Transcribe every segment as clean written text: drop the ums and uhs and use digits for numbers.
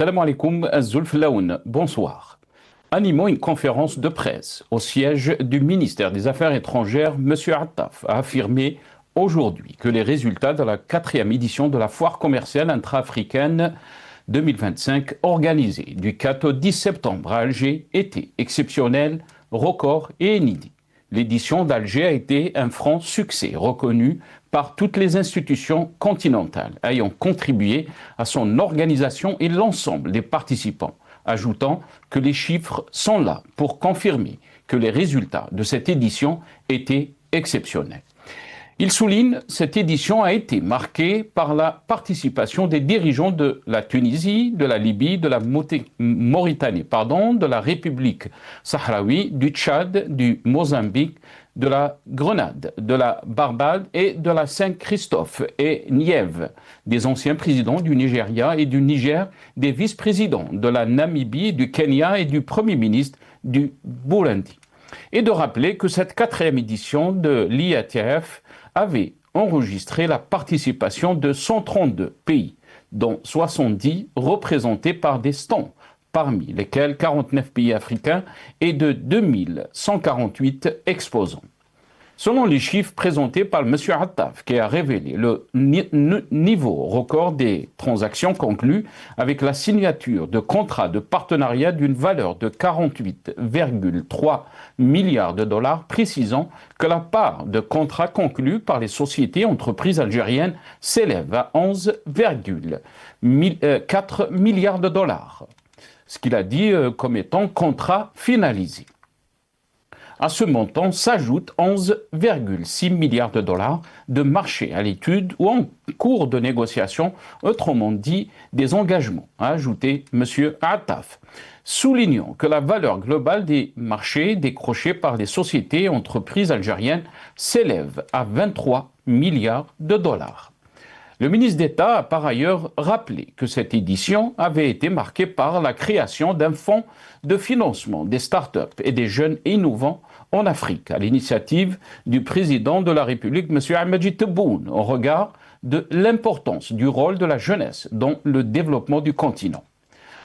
Salam alaikum, Zulf Laoun. Bonsoir. Animant une conférence de presse au siège du ministère des Affaires étrangères, M. Attaf a affirmé aujourd'hui que les résultats de la 4e édition de la foire commerciale intra-africaine 2025 organisée du 4 au 10 septembre à Alger étaient exceptionnels, records et inédits. L'édition d'Alger a été un franc succès reconnu par toutes les institutions continentales ayant contribué à son organisation et l'ensemble des participants, ajoutant que les chiffres sont là pour confirmer que les résultats de cette édition étaient exceptionnels. Il souligne que cette édition a été marquée par la participation des dirigeants de la Tunisie, de la Libye, de la Mauritanie, de la République sahraoui, du Tchad, du Mozambique, de la Grenade, de la Barbade et de la Saint-Christophe et Nièvre, des anciens présidents du Nigeria et du Niger, des vice-présidents de la Namibie, du Kenya et du Premier ministre du Burundi. Et de rappeler que cette 4e édition de l'IATF avait enregistré la participation de 132 pays, dont 70 représentés par des stands, parmi lesquels 49 pays africains et de 2148 exposants. Selon les chiffres présentés par M. Attaf, qui a révélé le niveau record des transactions conclues avec la signature de contrats de partenariat d'une valeur de 48,3 milliards de dollars, précisant que la part de contrats conclus par les sociétés et entreprises algériennes s'élève à 11,4 milliards de dollars, ce qu'il a dit comme étant contrat finalisé. À ce montant s'ajoutent 11,6 milliards de dollars de marchés à l'étude ou en cours de négociation, autrement dit des engagements, a ajouté M. Attaf, soulignant que la valeur globale des marchés décrochés par les sociétés et entreprises algériennes s'élève à 23 milliards de dollars. Le ministre d'État a par ailleurs rappelé que cette édition avait été marquée par la création d'un fonds de financement des start-up et des jeunes innovants en Afrique, à l'initiative du président de la République, M. Ahmed Tebboune, au regard de l'importance du rôle de la jeunesse dans le développement du continent.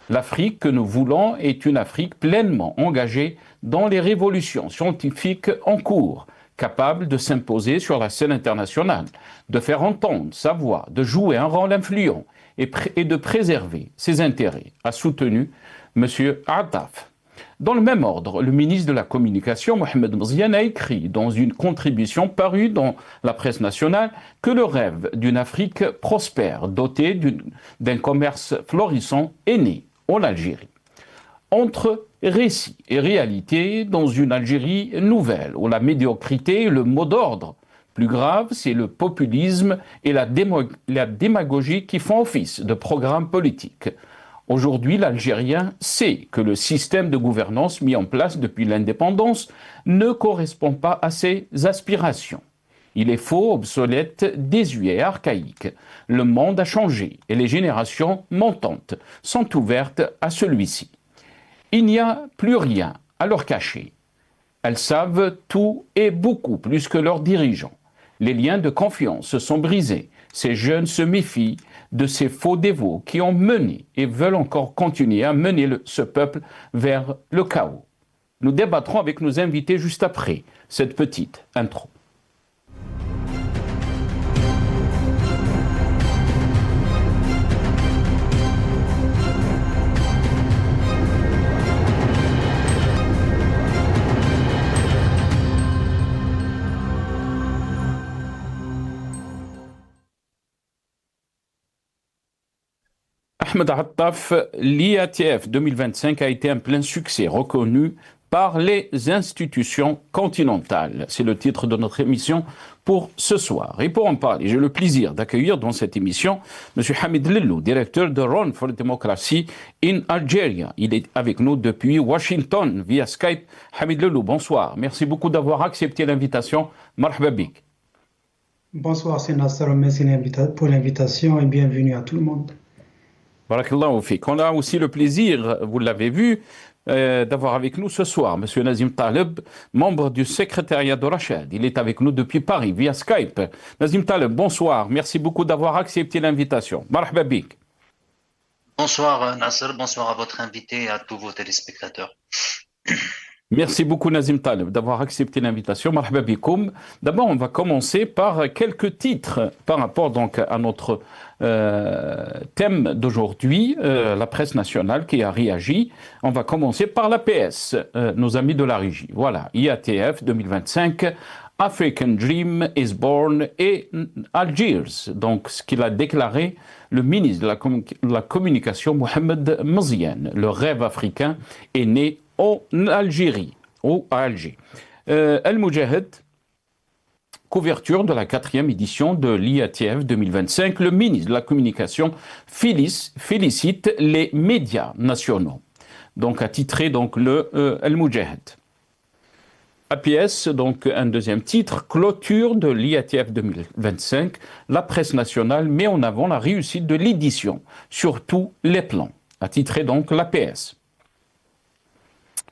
L'Afrique que nous voulons est une Afrique pleinement engagée dans les révolutions scientifiques en cours, capable de s'imposer sur la scène internationale, de faire entendre sa voix, de jouer un rôle influent et de préserver ses intérêts, a soutenu M. Attaf. Dans le même ordre, le ministre de la Communication, Mohamed Mziane, a écrit dans une contribution parue dans la presse nationale que le rêve d'une Afrique prospère, dotée d'un commerce florissant, est né en Algérie. Entre récit et réalité, dans une Algérie nouvelle, où la médiocrité est le mot d'ordre. Plus grave, c'est le populisme et la démagogie qui font office de programme politique. Aujourd'hui, l'Algérien sait que le système de gouvernance mis en place depuis l'indépendance ne correspond pas à ses aspirations. Il est faux, obsolète, désuet et archaïque. Le monde a changé et les générations montantes sont ouvertes à celui-ci. Il n'y a plus rien à leur cacher. Elles savent tout et beaucoup plus que leurs dirigeants. Les liens de confiance se sont brisés. Ces jeunes se méfient de ces faux dévots qui ont mené et veulent encore continuer à mener ce peuple vers le chaos. Nous débattrons avec nos invités juste après cette petite intro. Ahmed Attaf, l'IATF 2025 a été un plein succès reconnu par les institutions continentales. C'est le titre de notre émission pour ce soir. Et pour en parler, j'ai le plaisir d'accueillir dans cette émission M. Hamid Lellou, directeur de Run for Democracy in Algeria. Il est avec nous depuis Washington via Skype. Hamid Lellou, bonsoir. Merci beaucoup d'avoir accepté l'invitation. Marhaba bik. Bonsoir, c'est Nasser. Merci pour l'invitation et bienvenue à tout le monde. Barakallahu fik. On a aussi le plaisir, vous l'avez vu, d'avoir avec nous ce soir M. Nazim Taleb, membre du secrétariat de Rachad. Il est avec nous depuis Paris, via Skype. Nazim Taleb, bonsoir. Merci beaucoup d'avoir accepté l'invitation. Marhaba bik. Bonsoir Nasser, bonsoir à votre invité et à tous vos téléspectateurs. Merci beaucoup Nazim Taleb d'avoir accepté l'invitation. Marhaba bikoum. D'abord, on va commencer par quelques titres par rapport donc à notre thème d'aujourd'hui, la presse nationale qui a réagi. On va commencer par l'APS, nos amis de la régie. Voilà, IATF 2025, African Dream is Born et Algiers. Donc, ce qu'il a déclaré le ministre de la Communication, Mohamed Mziane. Le rêve africain est né en Algérie, ou à Alger. Al-Mujahid, couverture de la 4e édition de l'IATF 2025, le ministre de la Communication félicite les médias nationaux. Donc, a titré donc, le Al-Mujahid. APS, donc un deuxième titre, clôture de l'IATF 2025, la presse nationale met en avant la réussite de l'édition sur tous les plans, a titré donc l'APS.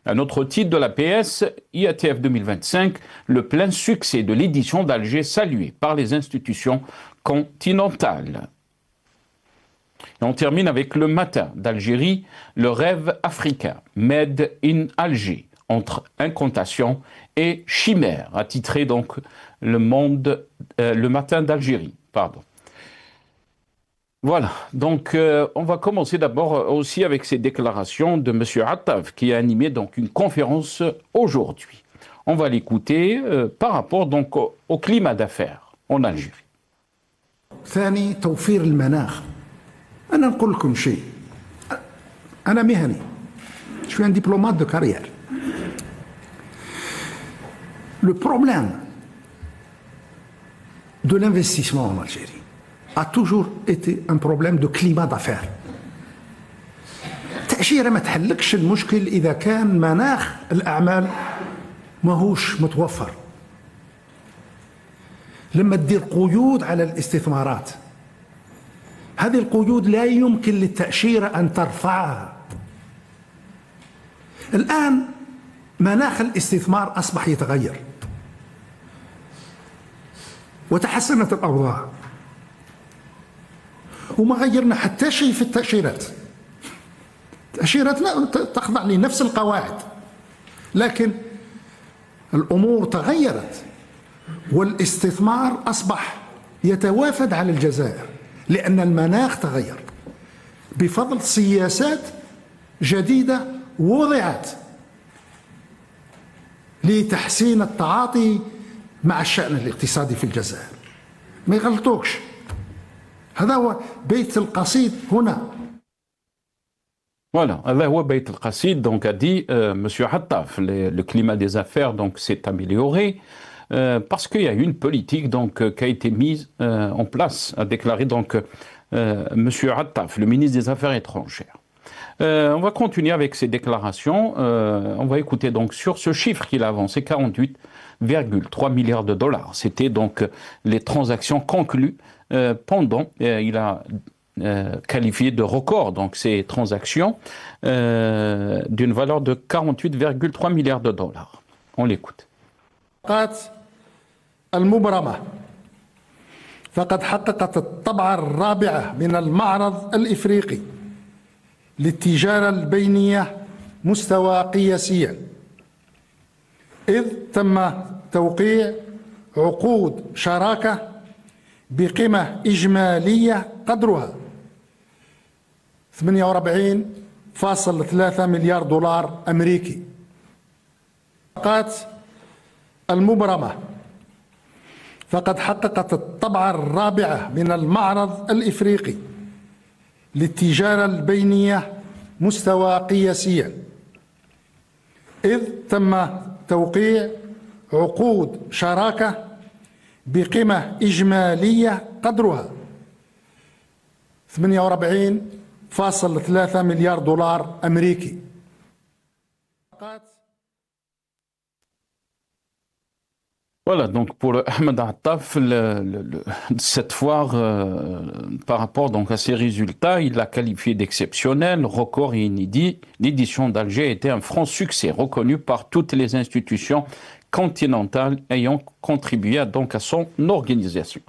Un autre titre de l'APS, IATF 2025, le plein succès de l'édition d'Alger salué par les institutions continentales. Et on termine avec le matin d'Algérie, le rêve africain, Made in Alger, entre incantation et chimère, a titré donc le matin d'Algérie. Pardon. Voilà, donc on va commencer d'abord aussi avec ces déclarations de M. Attaf, qui a animé donc une conférence aujourd'hui. On va l'écouter par rapport donc au climat d'affaires en Algérie. ثاني توفير المناخ. أنا نقول لكم شيء، أنا مهني، je suis un diplomate de carrière. Le problème de l'investissement en Algérie a toujours été un problème de climat d'affaires. التأشيرة ما تحلكش المشكل إذا كان مناخ الأعمال ماهوش متوفر. لما تدير قيود على الاستثمارات، هذه القيود لا يمكن للتأشيرة أن ترفعها. الآن مناخ الاستثمار أصبح يتغير وتحسنت الأوضاع وما غيرنا حتى شيء في التأشيرات. التأشيرات تخضع لنفس القواعد، لكن الأمور تغيرت والاستثمار أصبح يتوافد على الجزائر لأن المناخ تغير بفضل سياسات جديدة وضعت لتحسين التعاطي مع الشأن الاقتصادي في الجزائر. ما يغلطوكش، هذا هو بيت القصيد هنا. Voilà, Allah wa Bayt al-Qasid donc a dit Monsieur Hattaf, le climat des affaires donc s'est amélioré parce qu'il y a eu une politique donc qui a été mise en place, a déclaré donc Monsieur Hattaf, le ministre des Affaires étrangères. On va continuer avec ces déclarations. On va écouter donc sur ce chiffre qu'il a avancé, 48,3 milliards de dollars. C'était donc les transactions conclues pendant, il a qualifié de record donc ces transactions d'une valeur de 48,3 milliards de dollars. On l'écoute. المبرمة فقد حققت الطبعة الرابعة من المعرض الإفريقي للتجارة البينية مستوى قياسيا، إذ تم توقيع عقود شراكة بقيمة إجمالية قدرها 48.3 مليار دولار أمريكي. المبرمة فقد حققت الطبعة الرابعة من المعرض الإفريقي للتجارة البينية مستوى قياسيا، إذ تم توقيع عقود شراكة بقيمة إجمالية قدرها 48.3 مليار دولار أمريكي. Voilà, donc pour Ahmed Attaf, cette fois, par rapport donc à ses résultats, il l'a qualifié d'exceptionnel, record et inédit. L'édition d'Alger était un franc succès, reconnu par toutes les institutions continentales ayant contribué donc à son organisation.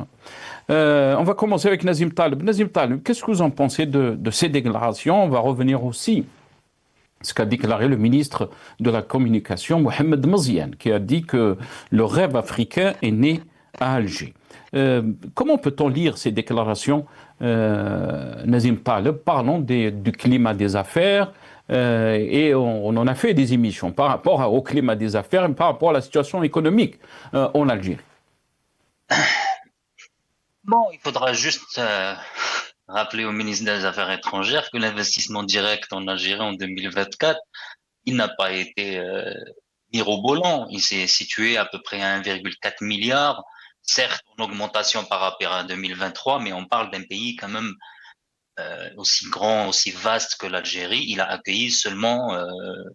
On va commencer avec Nazim Taleb. Nazim Taleb, qu'est-ce que vous en pensez de ces déclarations? On va revenir aussi ce qu'a déclaré le ministre de la Communication, Mohamed Mziane, qui a dit que le rêve africain est né à Alger. Comment peut-on lire ces déclarations, Nazim Taleb? Parlons du climat des affaires, et on en a fait des émissions par rapport au climat des affaires et par rapport à la situation économique en Algérie. Bon, il faudra juste rappeler au ministre des Affaires étrangères que l'investissement direct en Algérie en 2024, il n'a pas été mirobolant. Il s'est situé à peu près à 1,4 milliard, certes en augmentation par rapport à 2023, mais on parle d'un pays quand même aussi grand, aussi vaste que l'Algérie. Il a accueilli seulement,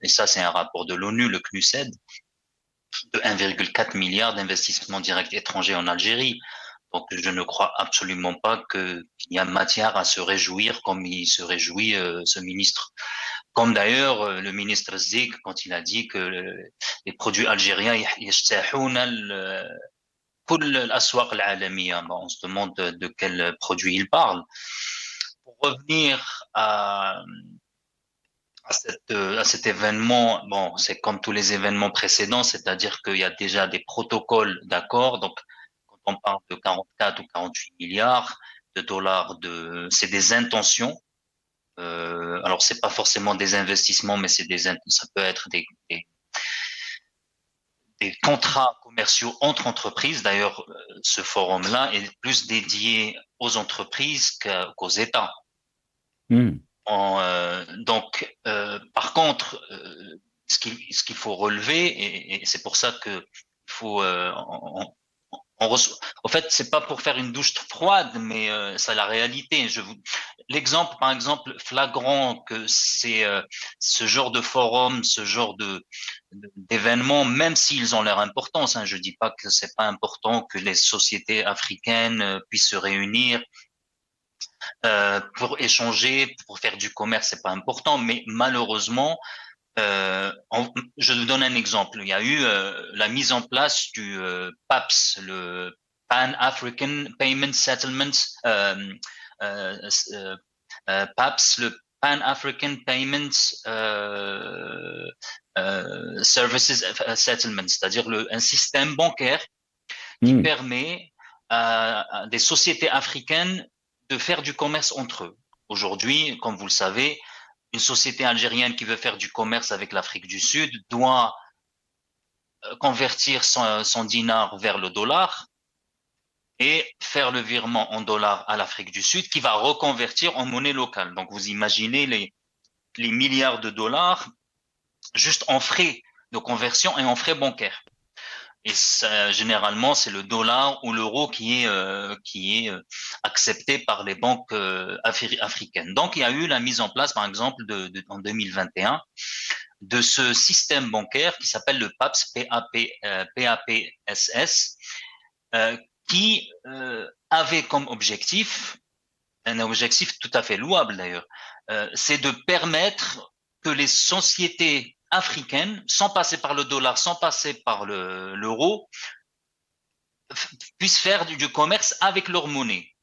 et ça c'est un rapport de l'ONU, le CNUSED, de 1,4 milliard d'investissements directs étrangers en Algérie. Donc, je ne crois absolument pas qu'il y a matière à se réjouir comme il se réjouit ce ministre. Comme d'ailleurs le ministre Zik, quand il a dit que les produits algériens on se demande de quel produit il parle. Pour revenir à cet événement, bon, c'est comme tous les événements précédents, c'est-à-dire qu'il y a déjà des protocoles d'accord. Donc, quand on parle de 44 ou 48 milliards de dollars, c'est des intentions. Alors, c'est pas forcément des investissements, mais ça peut être des contrats commerciaux entre entreprises. D'ailleurs, ce forum-là est plus dédié aux entreprises qu'aux États. Donc, par contre, ce qu'il faut relever, et c'est pour ça que il faut, en fait, c'est pas pour faire une douche froide, mais c'est la réalité. L'exemple, par exemple, flagrant que c'est ce genre de forum, ce genre d'événements, même s'ils ont leur importance, hein, je dis pas que c'est pas important que les sociétés africaines puissent se réunir pour échanger, pour faire du commerce, c'est pas important, mais malheureusement, je vous donne un exemple. Il y a eu la mise en place du PAPS, le Pan-African Payment Settlement, PAPS, le Pan-African Payment Services Settlement, c'est-à-dire un système bancaire qui permet à des sociétés africaines de faire du commerce entre eux. Aujourd'hui, comme vous le savez, une société algérienne qui veut faire du commerce avec l'Afrique du Sud doit convertir son dinar vers le dollar et faire le virement en dollars à l'Afrique du Sud qui va reconvertir en monnaie locale. Donc, vous imaginez les milliards de dollars juste en frais de conversion et en frais bancaires. Et ça, généralement, c'est le dollar ou l'euro qui est accepté par les banques africaines. Donc, il y a eu la mise en place, par exemple, en 2021, de ce système bancaire qui s'appelle le PAPS, PAPSS, qui avait comme objectif, un objectif tout à fait louable d'ailleurs, c'est de permettre que les sociétés africaines, sans passer par le dollar, sans passer par l'euro, puissent faire du commerce avec leur monnaie.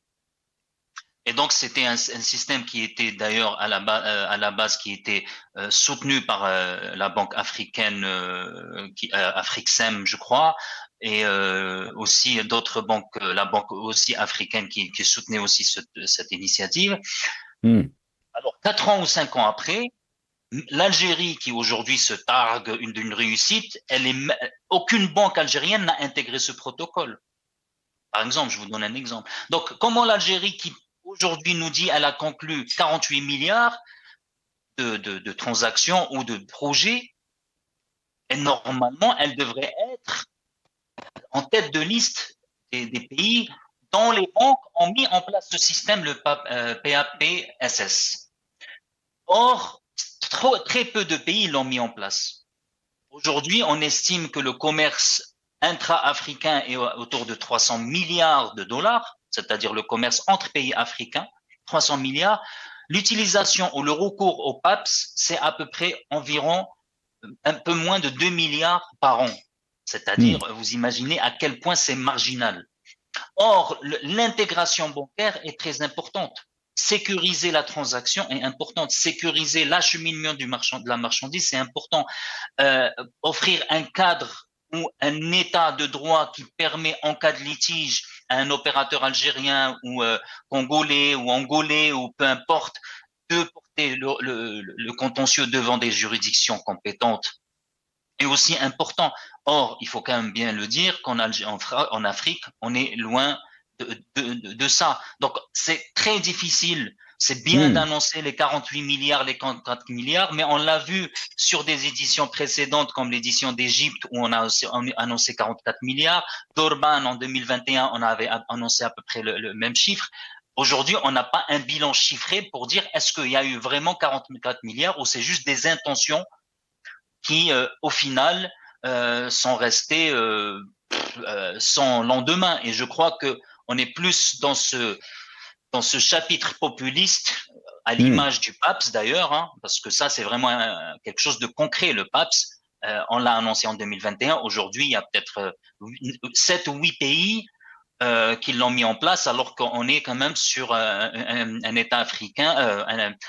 Et donc, c'était un système qui était d'ailleurs à la base qui était soutenu par la banque africaine, Afriksem, je crois, et aussi d'autres banques, la banque aussi africaine qui soutenait aussi cette initiative. Alors, 4 ans ou 5 ans après, l'Algérie, qui aujourd'hui se targue d'une réussite, aucune banque algérienne n'a intégré ce protocole. Par exemple, je vous donne un exemple. Donc, comment l'Algérie, qui aujourd'hui nous dit qu'elle a conclu 48 milliards de transactions ou de projets, et normalement, elle devrait être en tête de liste des pays dont les banques ont mis en place ce système, le PAPSS. Or, très peu de pays l'ont mis en place. Aujourd'hui, on estime que le commerce intra-africain est autour de 300 milliards de dollars, c'est-à-dire le commerce entre pays africains, 300 milliards. L'utilisation ou le recours au PAPS, c'est à peu près environ un peu moins de 2 milliards par an. C'est-à-dire, vous imaginez à quel point c'est marginal. Or, l'intégration bancaire est très importante. Sécuriser la transaction est importante. Sécuriser l'acheminement de la marchandise, c'est important. Offrir un cadre ou un état de droit qui permet, en cas de litige, à un opérateur algérien ou congolais ou angolais ou peu importe, de porter le contentieux devant des juridictions compétentes est aussi important. Or, il faut quand même bien le dire qu'en Afrique, on est loin de ça. Donc, c'est très difficile. C'est bien d'annoncer les 48 milliards, les 44 milliards, mais on l'a vu sur des éditions précédentes, comme l'édition d'Égypte, où on a aussi annoncé 44 milliards. Durban, en 2021, on avait annoncé à peu près le même chiffre. Aujourd'hui, on n'a pas un bilan chiffré pour dire est-ce qu'il y a eu vraiment 44 milliards ou c'est juste des intentions qui, au final, sont restées sans lendemain. Et je crois que on est plus dans ce chapitre populiste, à l'image du PAPS d'ailleurs, hein, parce que ça c'est vraiment quelque chose de concret. Le PAPS, on l'a annoncé en 2021. Aujourd'hui, il y a peut-être 7 ou 8 pays qui l'ont mis en place, alors qu'on est quand même sur un État africain,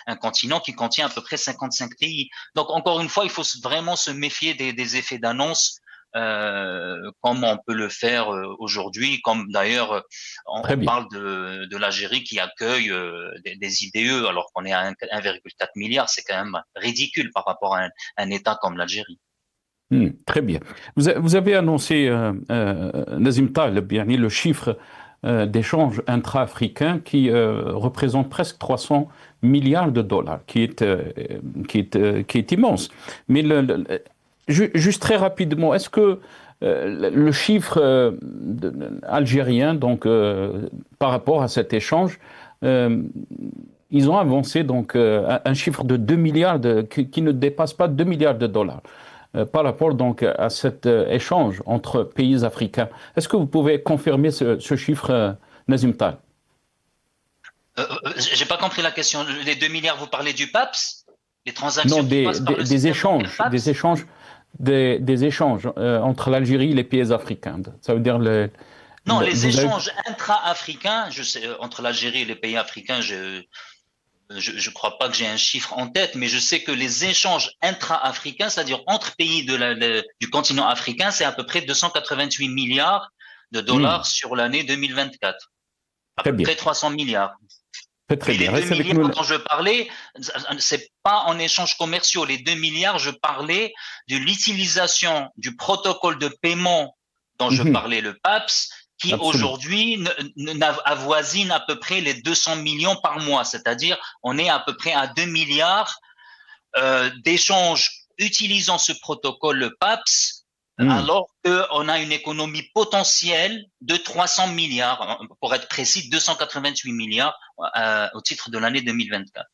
un continent qui contient à peu près 55 pays. Donc encore une fois, il faut vraiment se méfier des effets d'annonce, comme on peut le faire aujourd'hui, comme d'ailleurs on parle de l'Algérie qui accueille des IDE alors qu'on est à 1,4 milliard, c'est quand même ridicule par rapport à un État comme l'Algérie. Très bien. Vous avez annoncé, Nazim Taleb, le chiffre d'échange intra-africain qui représente presque 300 milliards de dollars, qui est immense. Mais juste très rapidement, est-ce que le chiffre algérien, donc par rapport à cet échange, ils ont avancé donc un chiffre de 2 milliards qui ne dépasse pas 2 milliards de dollars. Par rapport donc à cet échange entre pays africains. Est-ce que vous pouvez confirmer ce chiffre, Nazim Tal? J'ai pas compris la question. Les 2 milliards, vous parlez du PAPS? Les transactions non, des échanges entre l'Algérie et les pays africains. Ça veut dire non, les échanges intra-africains, je sais, entre l'Algérie et les pays africains, je crois pas que j'ai un chiffre en tête, mais je sais que les échanges intra-africains, c'est-à-dire entre pays du continent africain, c'est à peu près 288 milliards de dollars sur l'année 2024. À peu près 300 milliards. Très bien. Les 2 milliards dont je parlais, c'est pas en échanges commerciaux. Les 2 milliards, je parlais de l'utilisation du protocole de paiement dont je parlais, le PAPS, qui aujourd'hui avoisine à peu près les 200 millions par mois. C'est-à-dire, on est à peu près à 2 milliards d'échanges utilisant ce protocole, le PAPS, alors qu'on a une économie potentielle de 300 milliards, pour être précis, 288 milliards au titre de l'année 2024.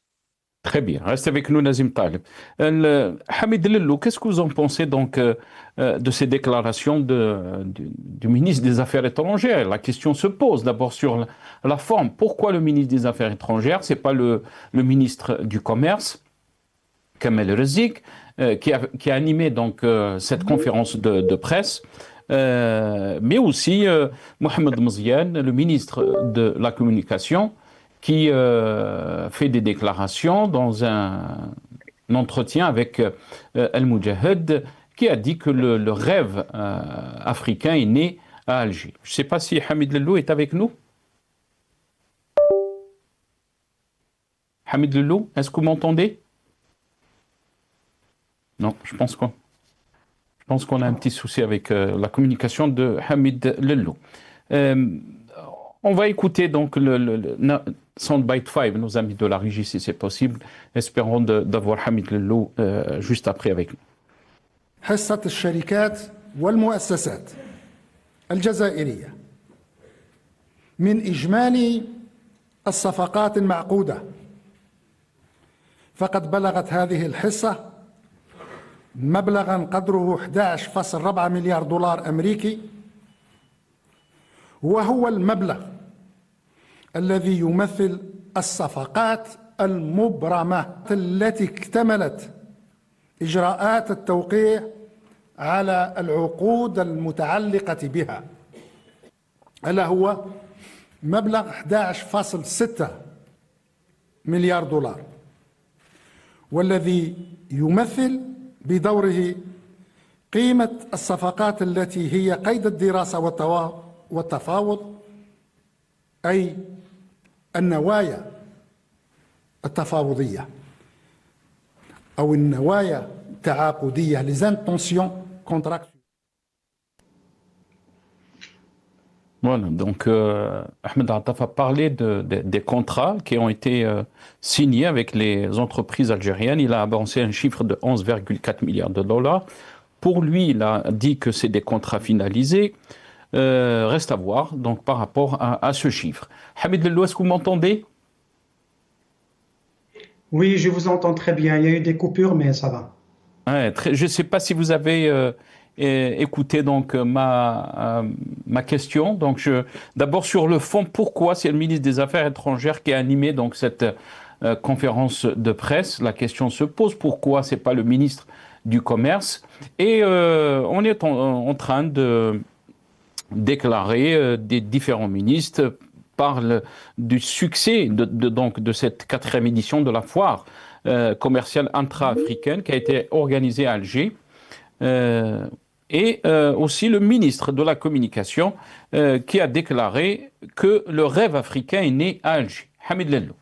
Très bien. Restez avec nous, Nazim Taleb. Hamid Lellou, qu'est-ce que vous en pensez donc de ces déclarations du ministre des Affaires étrangères? La question se pose d'abord sur la forme. Pourquoi le ministre des Affaires étrangères? Ce n'est pas le ministre du Commerce, Kamel Rezik, qui a animé donc cette conférence de presse, mais aussi Mohamed Mziane, le ministre de la Communication, qui fait des déclarations dans un entretien avec Al-Mujahed, qui a dit que le rêve africain est né à Alger. Je ne sais pas si Hamid Lellou est avec nous. Hamid Lellou, est-ce que vous m'entendez? Non, je pense qu'on a un petit souci avec la communication de Hamid Lellou. On va écouter donc le Soundbite 5, nos amis de la régie, si c'est possible. Espérons d'avoir Hamid Lellou juste après avec nous. حصة الشركات والمؤسسات الجزائرية من إجمالي الصفقات المعقودة فقد بلغت هذه الحصة مبلغا قدره 11.4 مليار دولار أمريكي، وهو المبلغ الذي يمثل الصفقات المبرمة التي اكتملت إجراءات التوقيع على العقود المتعلقة بها. ألا هو مبلغ 11.6 مليار دولار، والذي يمثل بدوره قيمة الصفقات التي هي قيد الدراسة والتفاوض، أي النوايا التفاوضية أو النوايا التعاقدية les intentions contractuelles. Voilà, donc Ahmed Attaf a parlé des contrats qui ont été signés avec les entreprises algériennes. Il a avancé un chiffre de 11,4 milliards de dollars. Pour lui, il a dit que c'est des contrats finalisés. Reste à voir donc par rapport à ce chiffre. Hamid Lello, est-ce que vous m'entendez? Oui, je vous entends très bien. Il y a eu des coupures, mais ça va. Ouais, je ne sais pas si vous avez écouté donc ma question. Donc d'abord sur le fond, pourquoi c'est le ministre des Affaires étrangères qui a animé donc cette conférence de presse? La question se pose, pourquoi c'est pas le ministre du Commerce? Et on est en train de déclarer des différents ministres parlent du succès donc de cette 4e édition de la foire commerciale intra-africaine qui a été organisée à Alger. Et aussi le ministre de la Communication qui a déclaré que le rêve africain est né à Alger. Hamid Lello.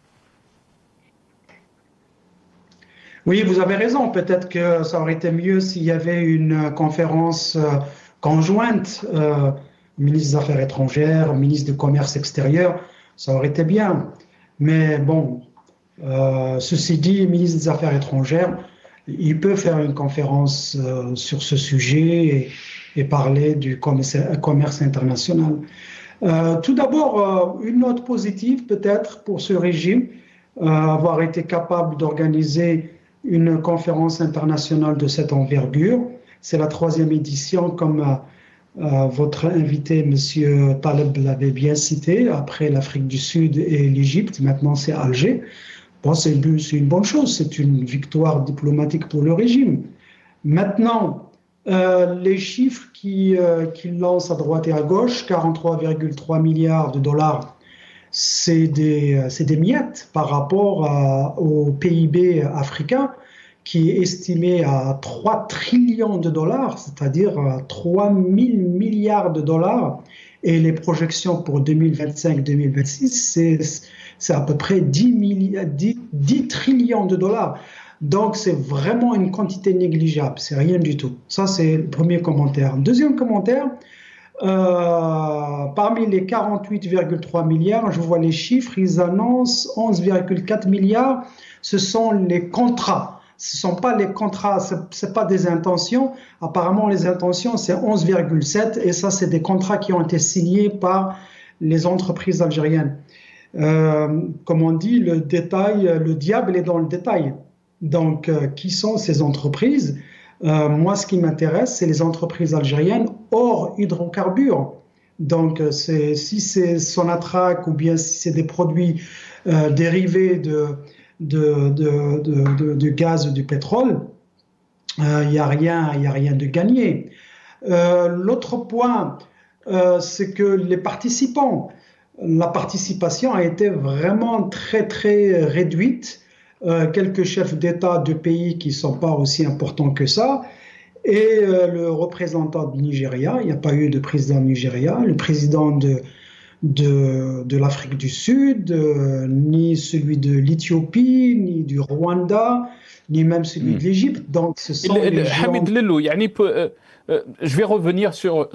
Oui, vous avez raison. Peut-être que ça aurait été mieux s'il y avait une conférence conjointe, ministre des Affaires étrangères, ministre du Commerce extérieur, ça aurait été bien. Mais bon, ceci dit, ministre des Affaires étrangères, il peut faire une conférence sur ce sujet et parler du commerce international. Tout d'abord, une note positive peut-être pour ce régime, avoir été capable d'organiser une conférence internationale de cette envergure. C'est la 3e édition, comme votre invité, M. Taleb, l'avait bien cité, après l'Afrique du Sud et l'Égypte, maintenant c'est Alger. Bon, c'est une bonne chose, c'est une victoire diplomatique pour le régime. Maintenant, les chiffres qu'il lance à droite et à gauche, 43,3 milliards de dollars, c'est des miettes par rapport au PIB africain, qui est estimé à 3 trillions de dollars, c'est-à-dire 3 000 milliards de dollars. Et les projections pour 2025-2026, c'est à peu près 10 trillions de dollars. Donc, c'est vraiment une quantité négligeable, c'est rien du tout. Ça, c'est le premier commentaire. Deuxième commentaire, parmi les 48,3 milliards, je vois les chiffres, ils annoncent 11,4 milliards, ce sont les contrats. Ce ne sont pas les contrats, ce n'est pas des intentions. Apparemment, les intentions, c'est 11,7 et ça, c'est des contrats qui ont été signés par les entreprises algériennes. Comme on dit, le diable est dans le détail. Donc, qui sont ces entreprises? Moi, ce qui m'intéresse, c'est les entreprises algériennes hors hydrocarbures. Donc, si c'est Sonatrach ou bien si c'est des produits dérivés de gaz ou du pétrole, il n'y a rien de gagné. L'autre point, c'est que les participants, la participation a été vraiment très très réduite. Quelques chefs d'État de pays qui ne sont pas aussi importants que ça, et le représentant du Nigeria, il n'y a pas eu de président du Nigeria, le président de l'Afrique du Sud, ni celui de l'Éthiopie, ni du Rwanda, ni même celui de l'Égypte. Donc, ce sont les gens... Hamid Lello, je vais revenir sur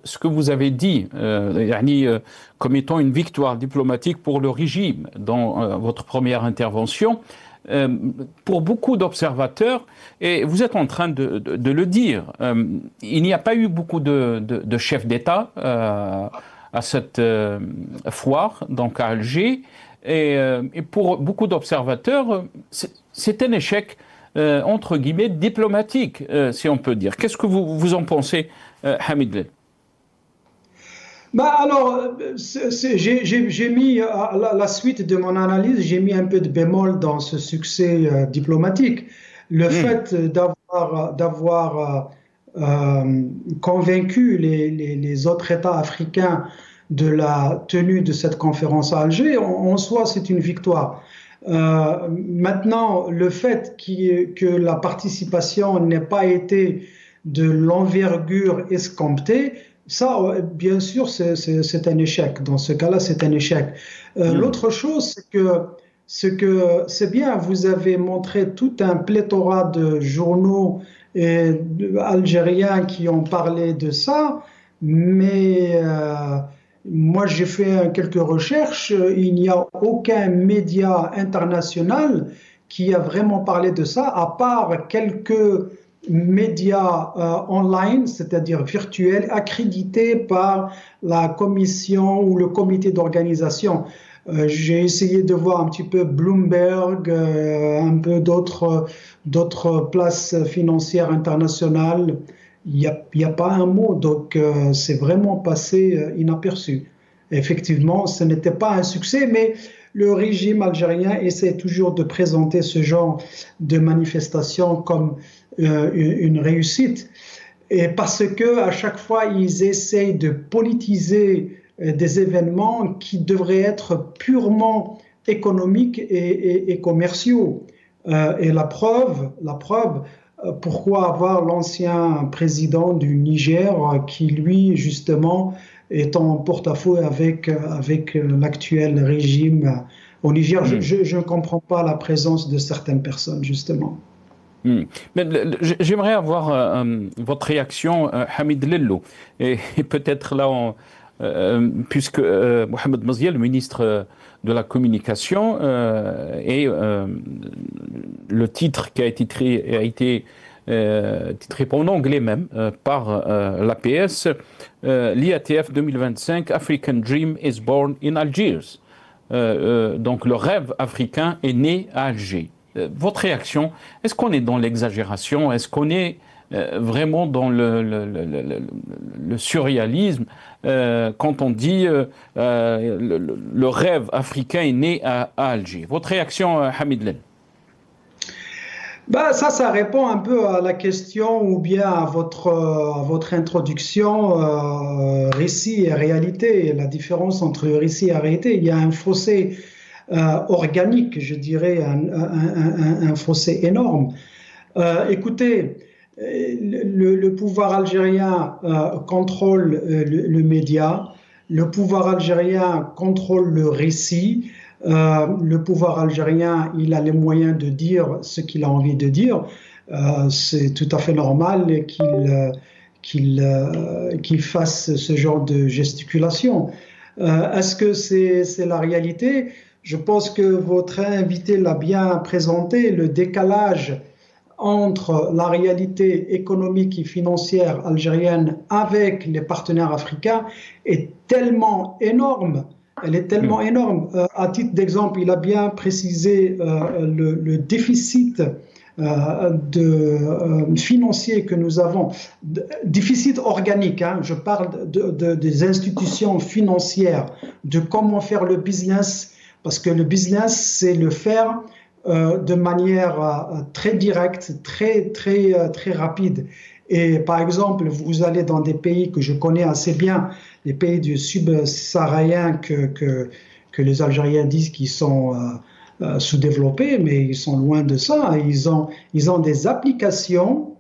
ce que vous avez dit comme étant une victoire diplomatique pour le régime dans votre première intervention. Pour beaucoup d'observateurs, et vous êtes en train de le dire, il n'y a pas eu beaucoup de chefs d'État à cette foire, donc à Alger, et pour beaucoup d'observateurs, c'est un échec entre guillemets diplomatique, si on peut dire. Qu'est-ce que vous en pensez, Hamid Lello? Alors, j'ai mis, à la suite de mon analyse, j'ai mis un peu de bémol dans ce succès diplomatique. Le fait d'avoir convaincu les autres États africains de la tenue de cette conférence à Alger, en soi, c'est une victoire. Maintenant, le fait que la participation n'ait pas été de l'envergure escomptée, ça, bien sûr, c'est un échec. Dans ce cas-là, c'est un échec. L'autre chose, c'est bien, vous avez montré tout un pléthora de journaux algériens qui ont parlé de ça, mais moi j'ai fait quelques recherches, il n'y a aucun média international qui a vraiment parlé de ça, à part quelques médias online, c'est-à-dire virtuels, accrédités par la commission ou le comité d'organisation. J'ai essayé de voir un petit peu Bloomberg, un peu d'autres places financières internationales. Il n'y a pas un mot, donc c'est vraiment passé inaperçu. Effectivement, ce n'était pas un succès, mais le régime algérien essaie toujours de présenter ce genre de manifestation comme une réussite. Et parce que à chaque fois, ils essayent de politiser des événements qui devraient être purement économiques et commerciaux. Et la preuve, pourquoi avoir l'ancien président du Niger qui, lui, justement, est en porte-à-faux avec l'actuel régime au Niger. Je ne comprends pas la présence de certaines personnes, justement. Mais j'aimerais avoir votre réaction, Hamid Lello. Et peut-être là, puisque Mohamed Mazia, le ministre de la Communication, et le titre qui a été titré en anglais même par l'APS, l'IATF 2025, African Dream is born in Algiers. Donc le rêve africain est né à Alger. Votre réaction, est-ce qu'on est dans l'exagération? Est-ce qu'on est vraiment dans le surréalisme quand on dit le rêve africain est né à Alger? Votre réaction, Hamid Len? Ça répond un peu à la question ou bien à votre introduction, récit et réalité. La différence entre récit et réalité, il y a un fossé organique, je dirais, un fossé énorme. Écoutez, le pouvoir algérien contrôle le média, le pouvoir algérien contrôle le récit, le pouvoir algérien, il a les moyens de dire ce qu'il a envie de dire. C'est tout à fait normal qu'il fasse ce genre de gesticulation. Est-ce que c'est la réalité? Je pense que votre invité l'a bien présenté, le décalage entre la réalité économique et financière algérienne avec les partenaires africains est tellement énorme. Elle est tellement énorme. À titre d'exemple, il a bien précisé le déficit financier que nous avons, déficit organique, hein, je parle des institutions financières, de comment faire le business, parce que le business, c'est le faire de manière très directe, très rapide. Et par exemple, vous allez dans des pays que je connais assez bien, les pays du sub-saharien que les Algériens disent qu'ils sont sous-développés, mais ils sont loin de ça. Ils ont des applications,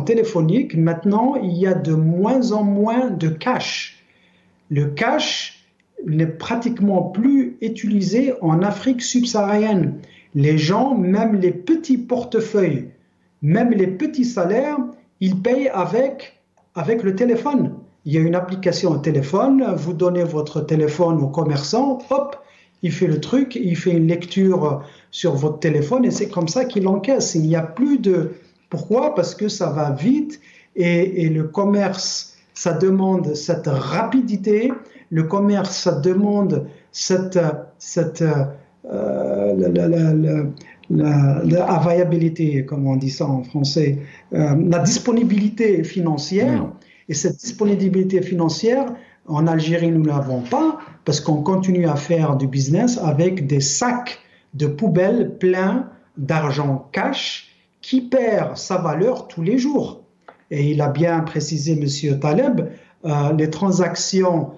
téléphoniques. Maintenant, il y a de moins en moins de cash. Le cash n'est pratiquement plus utilisé en Afrique subsaharienne. Les gens, même les petits portefeuilles, même les petits salaires, ils payent avec le téléphone. Il y a une application au téléphone, vous donnez votre téléphone au commerçant, hop, il fait le truc, il fait une lecture sur votre téléphone et c'est comme ça qu'il encaisse. Il n'y a plus de... Pourquoi? Parce que ça va vite et le commerce, ça demande cette rapidité. Le commerce, ça demande la availabilité, comme on dit ça en français, la disponibilité financière. Et cette disponibilité financière, en Algérie, nous ne l'avons pas parce qu'on continue à faire du business avec des sacs de poubelles pleins d'argent cash qui perd sa valeur tous les jours. Et il a bien précisé, M. Taleb, les transactions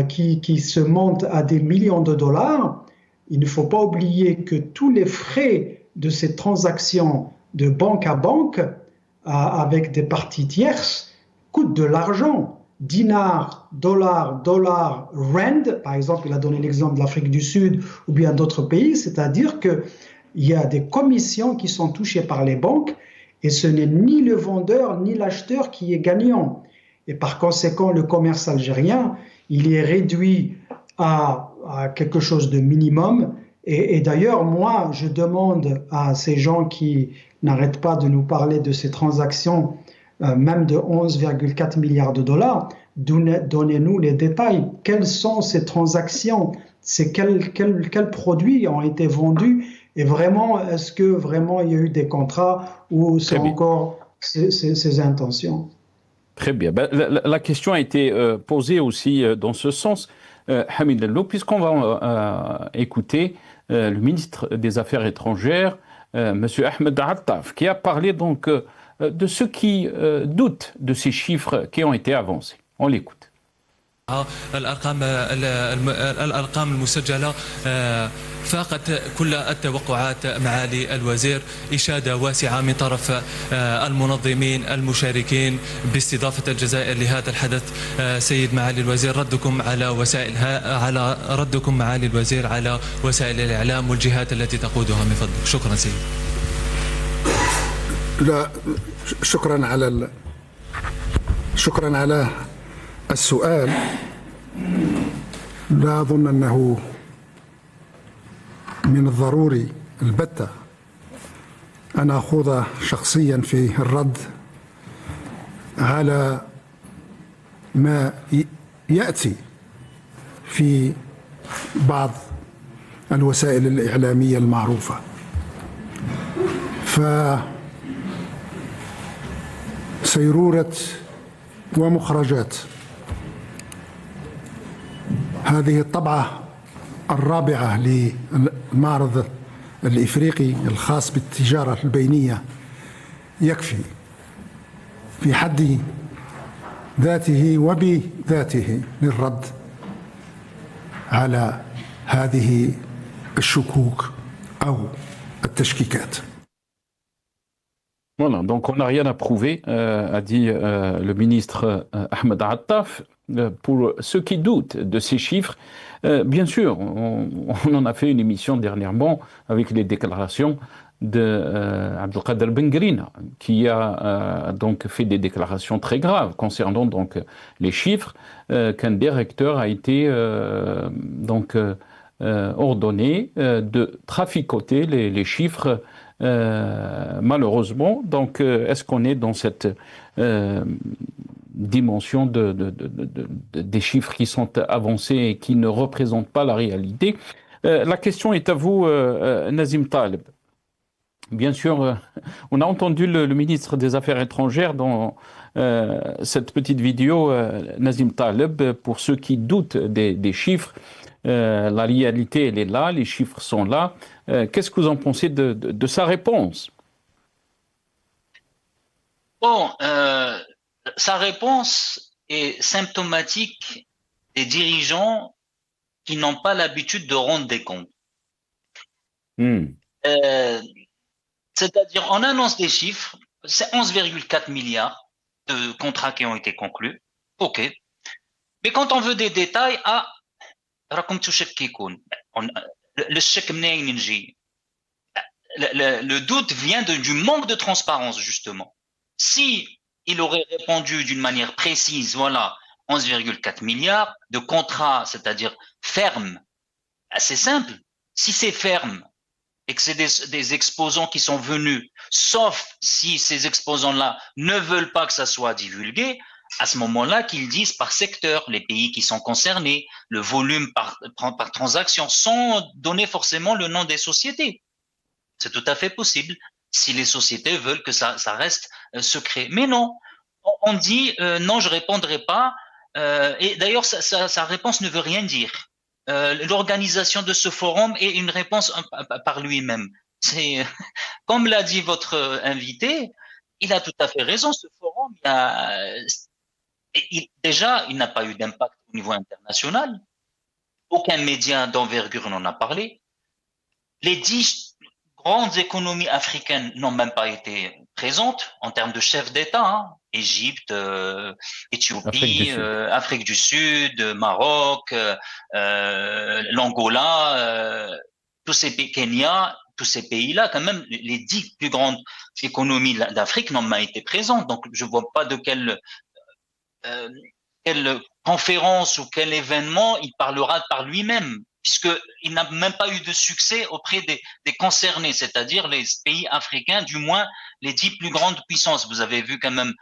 qui se montent à des millions de dollars, il ne faut pas oublier que tous les frais de ces transactions de banque à banque avec des parties tierces coûtent de l'argent. Dinar, dollar, rand, par exemple, il a donné l'exemple de l'Afrique du Sud ou bien d'autres pays, c'est-à-dire qu'il y a des commissions qui sont touchées par les banques et ce n'est ni le vendeur ni l'acheteur qui est gagnant. Et par conséquent, le commerce algérien, il est réduit à quelque chose de minimum. Et d'ailleurs, moi, je demande à ces gens qui n'arrêtent pas de nous parler de ces transactions, même de 11,4 milliards de dollars, donnez-nous les détails. Quelles sont ces transactions? Quels produits ont été vendus? Et vraiment, est-ce que vraiment il y a eu des contrats ou c'est encore ces intentions? Très bien. Ben, la question a été posée aussi dans ce sens, Hamid Lello, puisqu'on va écouter le ministre des Affaires étrangères, M. Ahmed Attaf, qui a parlé donc de ceux qui doutent de ces chiffres qui ont été avancés. On l'écoute. الأرقام المسجلة فاقت كل التوقعات معالي الوزير. إشادة واسعة من طرف المنظمين المشاركين باستضافة الجزائر لهذا الحدث. سيد معالي الوزير، ردكم معالي الوزير على وسائل الإعلام والجهات التي تقودها من فضلك. شكرا سيدي. لا، شكرا على السؤال. لا أظن أنه من الضروري البتة أن أخوض شخصيا في الرد على ما يأتي في بعض الوسائل الإعلامية المعروفة. فسيرورة ومخرجات هذه الطبعة الرابعة للمعرض الإفريقي الخاص بالتجارة البينية يكفي في حد ذاته وبذاته للرد على هذه الشكوك أو التشكيكات. Voilà, donc on n'a rien à prouver, a dit le ministre Ahmed Attaf. Pour ceux qui doutent de ces chiffres, bien sûr, on en a fait une émission dernièrement avec les déclarations d'Abdelkader Bengrina, qui a donc fait des déclarations très graves concernant donc les chiffres, qu'un directeur a été ordonné de traficoter les chiffres. Malheureusement, donc, est-ce qu'on est dans cette dimension des chiffres qui sont avancés et qui ne représentent pas la réalité? La question est à vous, Nazim Taleb. Bien sûr, on a entendu le ministre des Affaires étrangères dans cette petite vidéo, Nazim Taleb, pour ceux qui doutent des chiffres. La réalité, elle est là, les chiffres sont là. Qu'est-ce que vous en pensez de sa réponse? Bon, sa réponse est symptomatique des dirigeants qui n'ont pas l'habitude de rendre des comptes. C'est-à-dire, on annonce des chiffres, c'est 11,4 milliards de contrats qui ont été conclus. OK. Mais quand on veut des détails, le doute vient du manque de transparence, justement. Si il aurait répondu d'une manière précise, voilà, 11,4 milliards de contrats, c'est-à-dire fermes, c'est simple. Si c'est ferme et que c'est des exposants qui sont venus, sauf si ces exposants-là ne veulent pas que ça soit divulgué, à ce moment-là qu'ils disent par secteur, les pays qui sont concernés, le volume par transaction, sans donner forcément le nom des sociétés. C'est tout à fait possible si les sociétés veulent que ça reste secret. Mais non, on dit non, je répondrai pas. Et d'ailleurs, sa réponse ne veut rien dire. L'organisation de ce forum est une réponse par lui-même. C'est comme l'a dit votre invité, il a tout à fait raison. Ce forum, Déjà, il n'a pas eu d'impact au niveau international. Aucun média d'envergure n'en a parlé. Les 10 grandes économies africaines n'ont même pas été présentes en termes de chefs d'État. Hein. Égypte, Afrique du Éthiopie, Sud. Afrique du Sud, Maroc, l'Angola, tous ces pays, Kenya, tous ces pays-là, quand même, les 10 plus grandes économies d'Afrique n'ont pas été présentes. Donc, je vois pas de quelle conférence ou quel événement il parlera par lui-même, puisqu'il n'a même pas eu de succès auprès des concernés, c'est-à-dire les pays africains, du moins les 10 plus grandes puissances. Vous avez vu quand même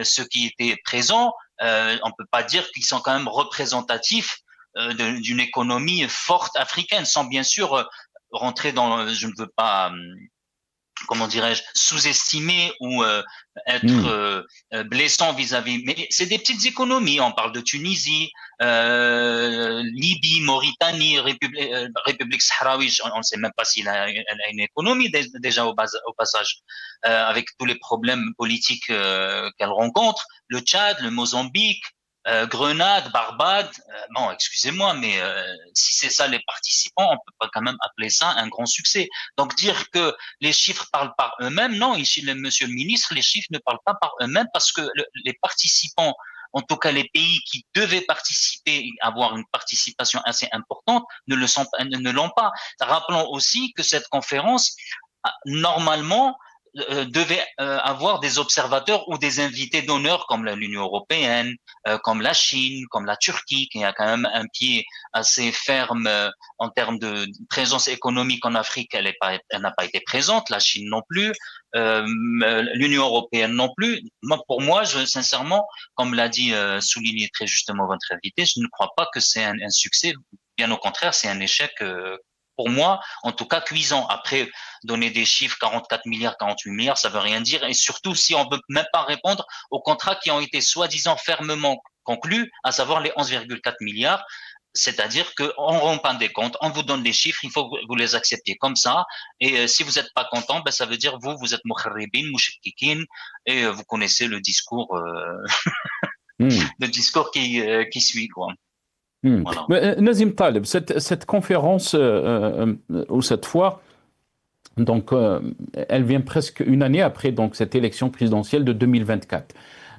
ceux qui étaient présents, on peut pas dire qu'ils sont quand même représentatifs d'une économie forte africaine, sans bien sûr rentrer dans, je ne veux pas comment dirais-je, sous-estimé ou être blessant vis-à-vis. Mais c'est des petites économies. On parle de Tunisie, Libye, Mauritanie, République sahraoui. On ne sait même pas s'il a une économie déjà au passage, avec tous les problèmes politiques qu'elle rencontre. Le Tchad, le Mozambique. Grenade, Barbade, bon, excusez-moi, mais si c'est ça les participants, on peut pas quand même appeler ça un grand succès. Donc dire que les chiffres parlent par eux-mêmes, non, ici, monsieur le ministre, les chiffres ne parlent pas par eux-mêmes parce que les participants, en tout cas les pays qui devaient participer, avoir une participation assez importante, ne l'ont pas. Rappelons aussi que cette conférence, normalement, devait avoir des observateurs ou des invités d'honneur comme l'Union européenne, comme la Chine, comme la Turquie, qui a quand même un pied assez ferme en termes de présence économique en Afrique. Elle n'a pas été présente, la Chine non plus, l'Union européenne non plus. Pour moi, sincèrement, comme l'a dit, souligné très justement votre invité, je ne crois pas que c'est un succès. Bien au contraire, c'est un échec. Pour moi, en tout cas, cuisant. Après, donner des chiffres, 44 milliards, 48 milliards, ça veut rien dire. Et surtout, si on ne peut même pas répondre aux contrats qui ont été soi-disant fermement conclus, à savoir les 11,4 milliards. C'est-à-dire qu'on rend pas des comptes, on vous donne des chiffres, il faut que vous les acceptiez comme ça. Et si vous n'êtes pas content, ben ça veut dire vous êtes mukharribin, mushkikin, et vous connaissez le discours, le discours qui suit, quoi. Voilà. Nazim Taleb, cette conférence ou cette foire, donc, elle vient presque une année après donc, cette élection présidentielle de 2024.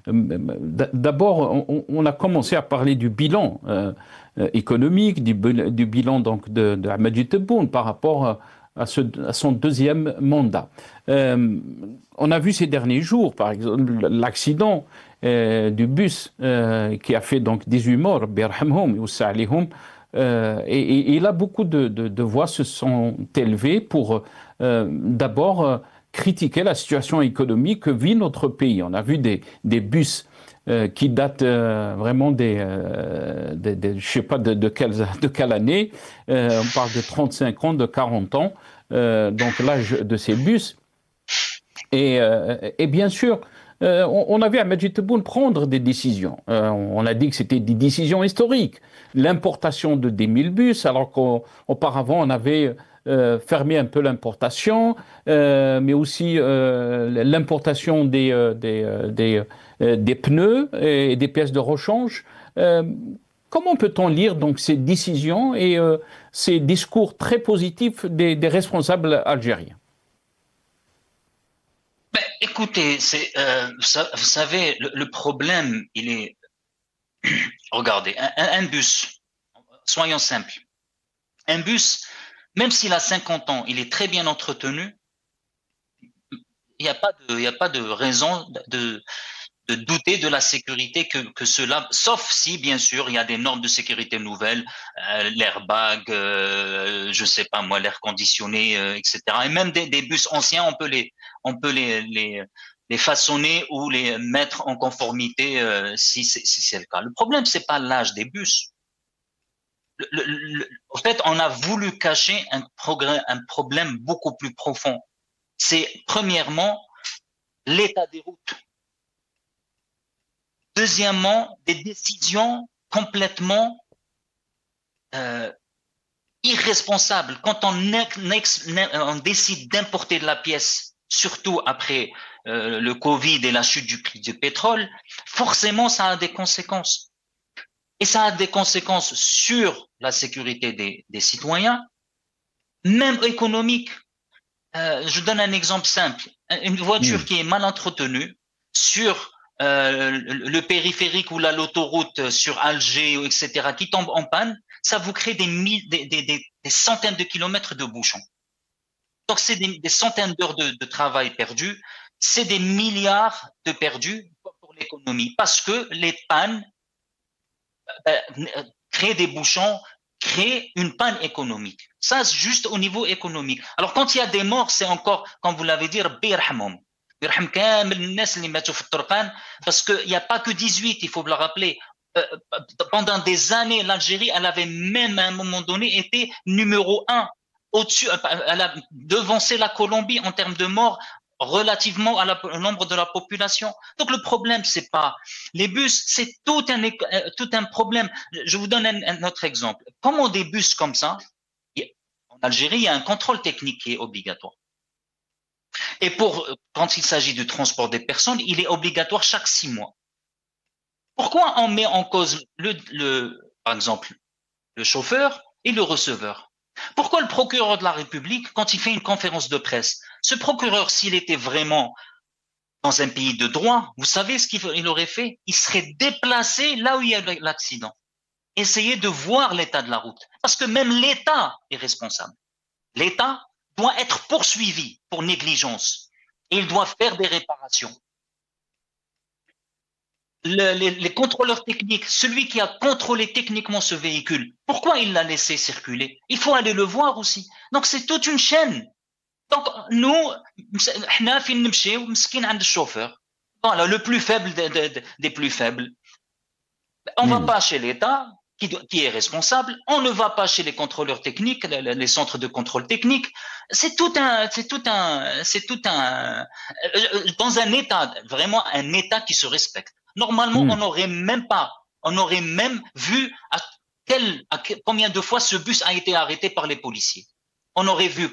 D'abord, on a commencé à parler du bilan économique, du bilan donc, de Ahmed Tebboune par rapport à son deuxième mandat. On a vu ces derniers jours, par exemple, l'accident du bus qui a fait donc 18 morts, birhamhum ou sa'alihum. Et là, beaucoup de voix se sont élevées pour d'abord critiquer la situation économique que vit notre pays. On a vu des bus qui datent vraiment je ne sais pas de quelle année. On parle de 35 ans, de 40 ans, donc l'âge de ces bus. Et bien sûr, on a vu Ahmed Tebboune prendre des décisions. On a dit que c'était des décisions historiques. L'importation de 10 000 bus, alors qu'auparavant on avait fermé un peu l'importation, mais aussi l'importation des pneus et des pièces de rechange. Comment peut-on lire donc ces décisions et ces discours très positifs des responsables algériens? Ben, écoutez, vous savez, le problème, il est, regardez, un bus, soyons simples, un bus, même s'il a 50 ans, il est très bien entretenu, il n'y a pas de raison de douter de la sécurité que cela, sauf si, bien sûr, il y a des normes de sécurité nouvelles, l'airbag, je sais pas moi, l'air conditionné, etc. Et même des bus anciens, on peut les façonner ou les mettre en conformité si c'est le cas. Le problème, c'est pas l'âge des bus. En fait, on a voulu cacher un problème beaucoup plus profond. C'est premièrement l'état des routes. Deuxièmement, des décisions complètement irresponsables. Quand on décide d'importer de la pièce, surtout après le Covid et la chute du prix du pétrole, forcément, ça a des conséquences. Et ça a des conséquences sur la sécurité des citoyens, même économiques. Je donne un exemple simple. Une voiture qui est mal entretenue sur le périphérique ou l'autoroute sur Alger, etc., qui tombe en panne, ça vous crée des centaines de kilomètres de bouchons. Donc, c'est des centaines d'heures de travail perdues, c'est des milliards de perdus pour l'économie, parce que les pannes créent des bouchons, créent une panne économique. Ça, c'est juste au niveau économique. Alors, quand il y a des morts, c'est encore, comme vous l'avez dit, Rabbi yarhamhum. Yarham kamel الناس اللي ماتوا في الطرقان, parce qu'il n'y a pas que 18, il faut le rappeler. Pendant des années, l'Algérie, elle avait même à un moment donné été numéro 1 au-dessus, elle a devancé la Colombie en termes de morts relativement au nombre de la population. Donc le problème, c'est pas les bus, c'est tout un problème. Je vous donne un autre exemple. Comment des bus comme ça, en Algérie, il y a un contrôle technique qui est obligatoire. Et quand il s'agit du transport des personnes, il est obligatoire chaque 6 mois. Pourquoi on met en cause par exemple, le chauffeur et le receveur? Pourquoi le procureur de la République, quand il fait une conférence de presse, ce procureur, s'il était vraiment dans un pays de droit, vous savez ce qu'il aurait fait? Il serait déplacé là où il y a l'accident. Essayer de voir l'état de la route. Parce que même l'État est responsable. L'État doit être poursuivi pour négligence. Et il doit faire des réparations. Les contrôleurs techniques, celui qui a contrôlé techniquement ce véhicule, pourquoi il l'a laissé circuler? Il faut aller le voir aussi. Donc c'est toute une chaîne. Donc nous, voilà, le plus faible des plus faibles. On ne va pas chez l'État, qui est responsable, on ne va pas chez les contrôleurs techniques, les centres de contrôle technique. C'est tout un, dans un État, vraiment un État qui se respecte. Normalement, on n'aurait même vu combien de fois ce bus a été arrêté par les policiers. On aurait vu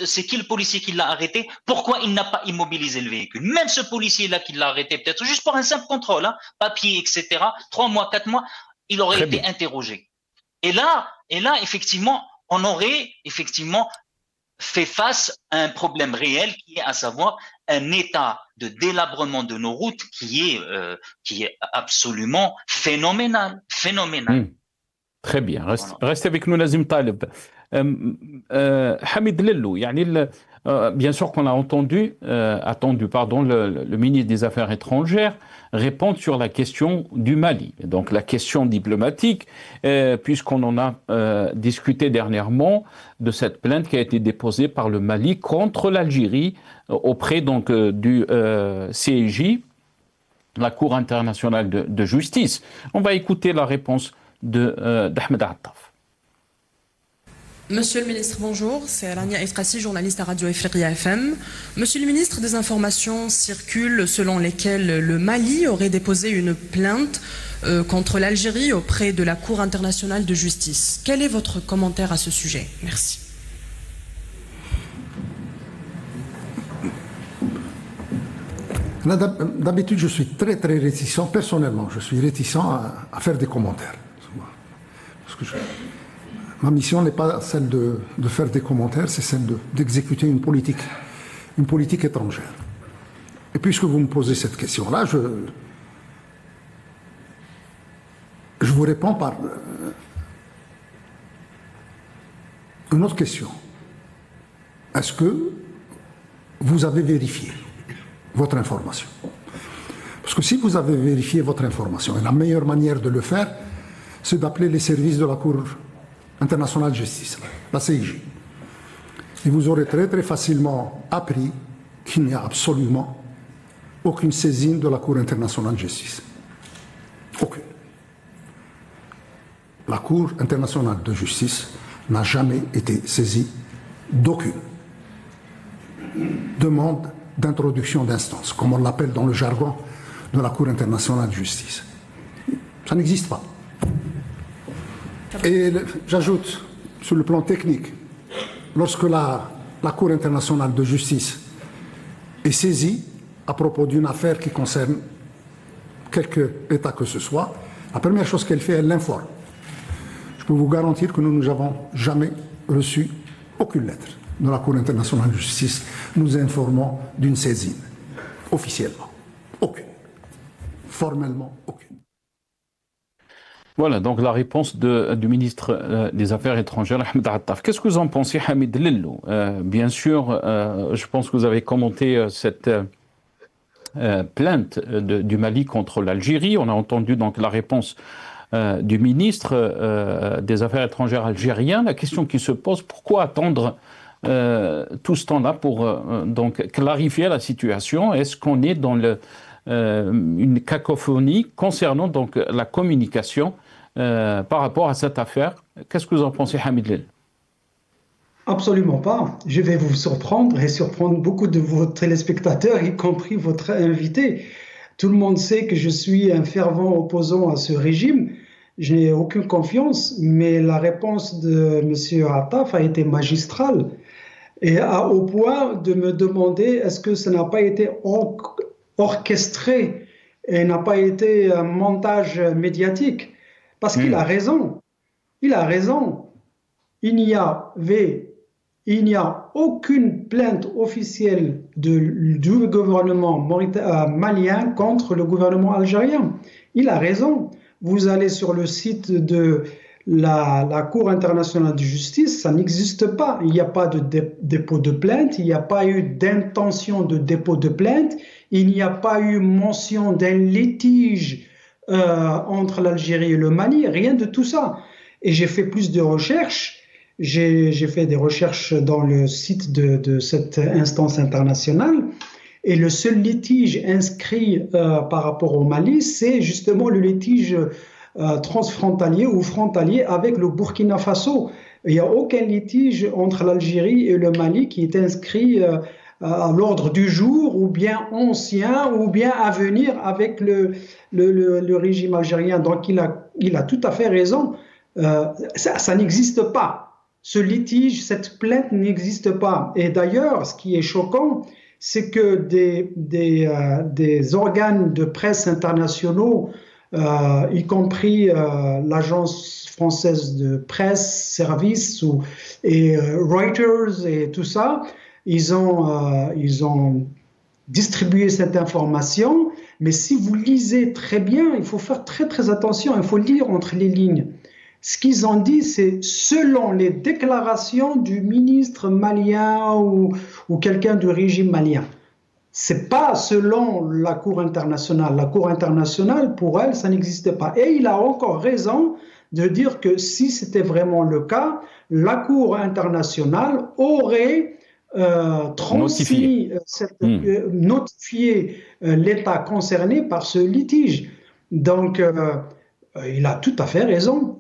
c'est qui le policier qui l'a arrêté, pourquoi il n'a pas immobilisé le véhicule. Même ce policier-là qui l'a arrêté, peut-être juste pour un simple contrôle, hein, papier, etc., 3 mois, 4 mois, il aurait été interrogé. Et là, effectivement, on aurait effectivement fait face à un problème réel qui est à savoir un état de délabrement de nos routes qui est absolument phénoménal. Très bien. Reste avec nous, Nazim Taleb. Hamid Lellou, bien sûr qu'on a attendu le ministre des Affaires étrangères répondre sur la question du Mali. Donc la question diplomatique, puisqu'on en a discuté dernièrement de cette plainte qui a été déposée par le Mali contre l'Algérie auprès donc du CIJ, la Cour internationale de justice. On va écouter la réponse d'Ahmed Attaf. Monsieur le ministre, bonjour. C'est Rania Efrassi, journaliste à Radio Ifriqiya FM. Monsieur le ministre, des informations circulent selon lesquelles le Mali aurait déposé une plainte contre l'Algérie auprès de la Cour internationale de justice. Quel est votre commentaire à ce sujet? Merci. D'habitude, je suis très très réticent, personnellement, je suis réticent à faire des commentaires. Parce que ma mission n'est pas celle de faire des commentaires, c'est celle d'exécuter une politique étrangère. Et puisque vous me posez cette question-là, je vous réponds par une autre question. Est-ce que vous avez vérifié votre information? Parce que si vous avez vérifié votre information, et la meilleure manière de le faire, c'est d'appeler les services de la Cour internationale de justice, la CIJ. Et vous aurez très très facilement appris qu'il n'y a absolument aucune saisine de la Cour internationale de justice. Aucune. La Cour internationale de justice n'a jamais été saisie d'aucune demande d'introduction d'instance, comme on l'appelle dans le jargon de la Cour internationale de justice. Ça n'existe pas. Et j'ajoute, sur le plan technique, lorsque la Cour internationale de justice est saisie, à propos d'une affaire qui concerne quelque État que ce soit, la première chose qu'elle fait, elle l'informe. Je peux vous garantir que nous n'avons jamais reçu aucune lettre de la Cour internationale de justice nous informant d'une saisine, officiellement. Aucune. Formellement, aucune. Voilà, donc la réponse du ministre des Affaires étrangères, Ahmed Attaf. Qu'est-ce que vous en pensez, Hamid Lello? Bien sûr, je pense que vous avez commenté cette plainte du Mali contre l'Algérie. On a entendu donc la réponse du ministre des Affaires étrangères algérien. La question qui se pose, pourquoi attendre tout ce temps-là pour donc clarifier la situation? Est-ce qu'on est dans une cacophonie concernant donc la communication par rapport à cette affaire? Qu'est-ce que vous en pensez, Hamid Lel? Absolument pas. Je vais vous surprendre et surprendre beaucoup de vos téléspectateurs, y compris votre invité. Tout le monde sait que je suis un fervent opposant à ce régime. Je n'ai aucune confiance, mais la réponse de M. Attaf a été magistrale et au point de me demander est-ce que ça n'a pas été orchestré et n'a pas été un montage médiatique. Parce qu'il a raison. Il a raison. Il n'y a aucune plainte officielle du gouvernement malien contre le gouvernement algérien. Il a raison. Vous allez sur le site de la Cour internationale de justice, ça n'existe pas. Il n'y a pas de dépôt de plainte, il n'y a pas eu d'intention de dépôt de plainte, il n'y a pas eu mention d'un litige entre l'Algérie et le Mali, rien de tout ça. Et j'ai fait plus de recherches. J'ai fait des recherches dans le site de cette instance internationale et le seul litige inscrit par rapport au Mali, c'est justement le litige transfrontalier ou frontalier avec le Burkina Faso. Il n'y a aucun litige entre l'Algérie et le Mali qui est inscrit à l'ordre du jour ou bien ancien ou bien à venir avec le régime algérien. Donc il a tout à fait raison. Ça n'existe pas. Ce litige, cette plainte n'existe pas. Et d'ailleurs, ce qui est choquant, c'est que des organes de presse internationaux, y compris l'agence française de presse, service et Reuters et tout ça, ils ont distribué cette information. Mais si vous lisez très bien, il faut faire très très attention, il faut lire entre les lignes. Ce qu'ils ont dit, c'est selon les déclarations du ministre malien ou quelqu'un du régime malien. C'est pas selon la Cour internationale. La Cour internationale, pour elle, ça n'existe pas. Et il a encore raison de dire que si c'était vraiment le cas, la Cour internationale aurait notifié l'État concerné par ce litige. Donc, il a tout à fait raison.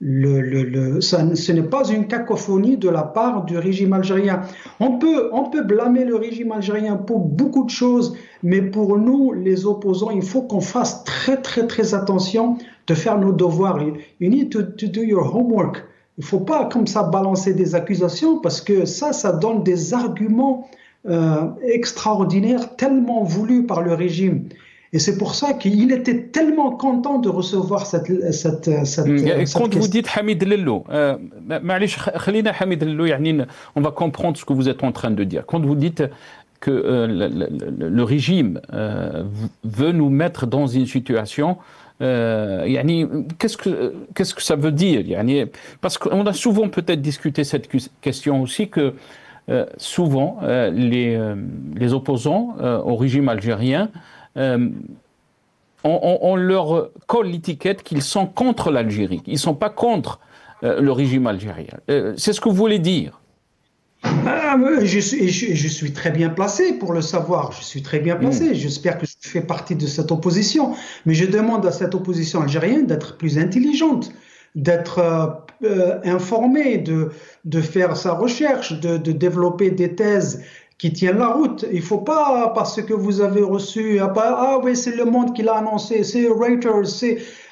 Ce n'est pas une cacophonie de la part du régime algérien. On peut blâmer le régime algérien pour beaucoup de choses, mais pour nous, les opposants, il faut qu'on fasse très, très, très attention de faire nos devoirs. You need to do your homework. Il ne faut pas comme ça balancer des accusations parce que ça donne des arguments extraordinaires, tellement voulus par le régime. Et c'est pour ça qu'il était tellement content de recevoir cette Quand vous dites Hamid Lello, on va comprendre ce que vous êtes en train de dire. Quand vous dites que le régime veut nous mettre dans une situation, qu'est-ce que ça veut dire? Parce qu'on a souvent peut-être discuté cette question aussi que souvent les opposants au régime algérien on leur colle l'étiquette qu'ils sont contre l'Algérie. Ils ne sont pas contre le régime algérien. C'est ce que vous voulez dire? Je suis très bien placé pour le savoir. Je suis très bien placé. J'espère que je fais partie de cette opposition. Mais je demande à cette opposition algérienne d'être plus intelligente, d'être informée, de faire sa recherche, de développer des thèses qui tiennent la route. Il ne faut pas, parce que vous avez reçu, oui, c'est Le Monde qui l'a annoncé, c'est Reuters,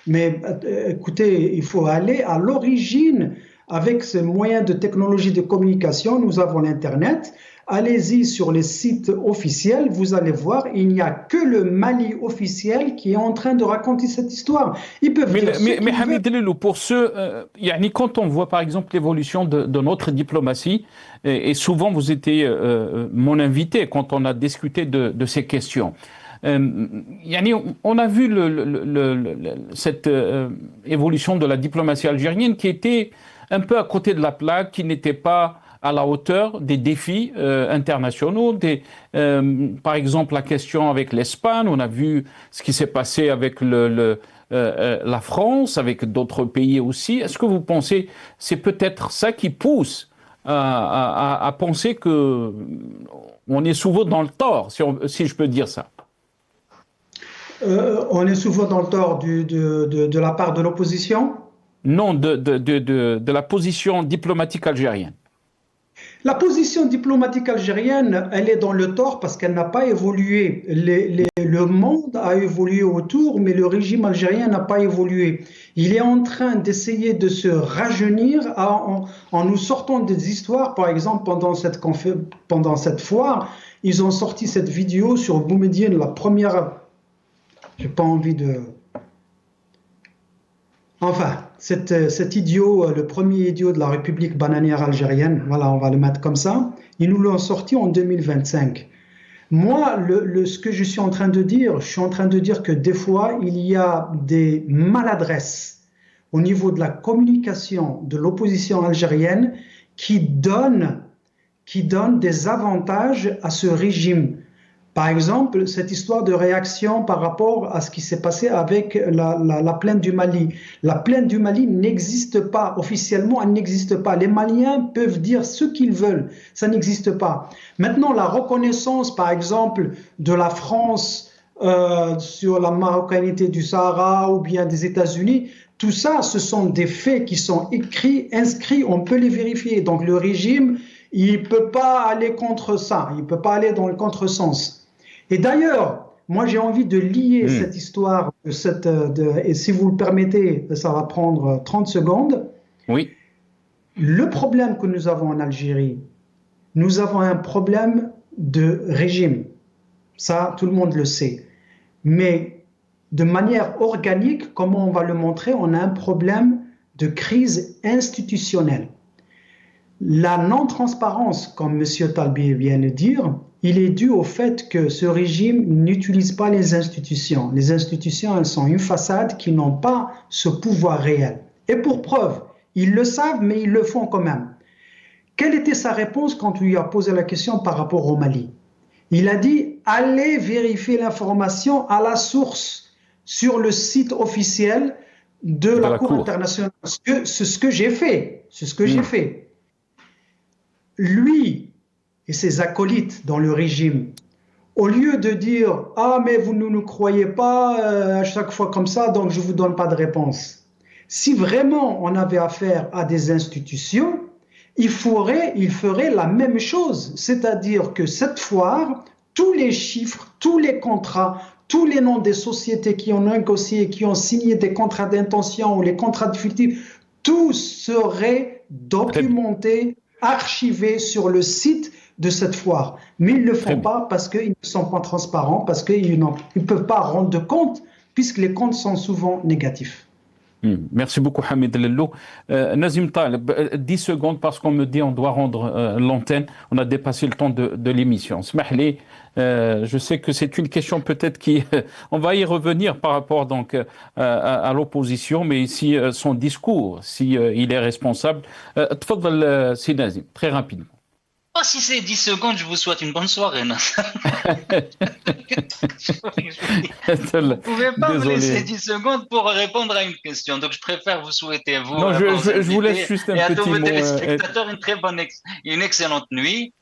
mais écoutez, il faut aller à l'origine avec ces moyens de technologie de communication, nous avons l'Internet. Allez-y sur les sites officiels, vous allez voir, il n'y a que le Mali officiel qui est en train de raconter cette histoire. Ils peuvent dire ce qu'ils Mais veulent. Hamid Lelou, pour ceux, quand on voit par exemple l'évolution de notre diplomatie, et souvent vous étiez mon invité quand on a discuté de ces questions. On a vu cette évolution de la diplomatie algérienne qui était un peu à côté de la plaque, qui n'était pas à la hauteur des défis internationaux. Par exemple, la question avec l'Espagne, on a vu ce qui s'est passé avec la France, avec d'autres pays aussi. Est-ce que vous pensez que c'est peut-être ça qui pousse à penser que on est souvent dans le tort, si je peux dire ça? On est souvent dans le tort de la part de l'opposition. Non, de la position diplomatique algérienne. La position diplomatique algérienne, elle est dans le tort parce qu'elle n'a pas évolué. Le monde a évolué autour, mais le régime algérien n'a pas évolué. Il est en train d'essayer de se rajeunir en nous sortant des histoires. Par exemple, pendant cette foire, ils ont sorti cette vidéo sur Boumediene, la première. J'ai pas envie de. Enfin, cet idiot, le premier idiot de la République bananière algérienne, voilà, on va le mettre comme ça, ils nous l'ont sorti en 2025. Moi, ce que je suis en train de dire, je suis en train de dire que des fois, il y a des maladresses au niveau de la communication de l'opposition algérienne qui donnent des avantages à ce régime. Par exemple, cette histoire de réaction par rapport à ce qui s'est passé avec la plainte du Mali. La plainte du Mali n'existe pas, officiellement, elle n'existe pas. Les Maliens peuvent dire ce qu'ils veulent, ça n'existe pas. Maintenant, la reconnaissance, par exemple, de la France sur la marocanité du Sahara ou bien des États-Unis, tout ça, ce sont des faits qui sont écrits, inscrits, on peut les vérifier. Donc le régime, il ne peut pas aller contre ça, il ne peut pas aller dans le contresens. Et d'ailleurs, moi j'ai envie de lier cette histoire, et si vous le permettez, ça va prendre 30 secondes. Oui. Le problème que nous avons en Algérie, nous avons un problème de régime. Ça, tout le monde le sait. Mais de manière organique, comment on va le montrer, on a un problème de crise institutionnelle. La non-transparence, comme M. Talbi vient de dire, il est dû au fait que ce régime n'utilise pas les institutions. Les institutions, elles sont une façade qui n'ont pas ce pouvoir réel. Et pour preuve, ils le savent, mais ils le font quand même. Quelle était sa réponse quand on lui a posé la question par rapport au Mali? Il a dit, allez vérifier l'information à la source sur le site officiel de la Cour internationale. C'est ce que j'ai fait. C'est ce que j'ai fait. Lui et ses acolytes dans le régime, au lieu de dire « Ah, mais vous ne nous croyez pas à chaque fois comme ça, donc je ne vous donne pas de réponse ». Si vraiment on avait affaire à des institutions, il ferait la même chose. C'est-à-dire que cette foire, tous les chiffres, tous les contrats, tous les noms des sociétés qui ont négocié, qui ont signé des contrats d'intention ou les contrats définitifs, tout serait documenté, archivé sur le site de cette foire. Mais ils ne le font pas parce qu'ils ne sont pas transparents, parce qu'ils ne peuvent pas rendre compte, puisque les comptes sont souvent négatifs. Merci beaucoup, Hamid Lello. Nazim Taleb, 10 secondes parce qu'on me dit qu'on doit rendre l'antenne. On a dépassé le temps de l'émission. Smahli, je sais que c'est une question peut-être qui... on va y revenir par rapport donc à l'opposition, mais ici, son discours, si il est responsable. Tfadl, si Nazim, très rapidement. Oh, si c'est 10 secondes, je vous souhaite une bonne soirée. Vous ne pouvez pas me laisser 10 secondes pour répondre à une question. Donc, je préfère vous souhaiter à vous, non, je vous laisse juste un et à petit tous vos mot. téléspectateurs une excellente nuit.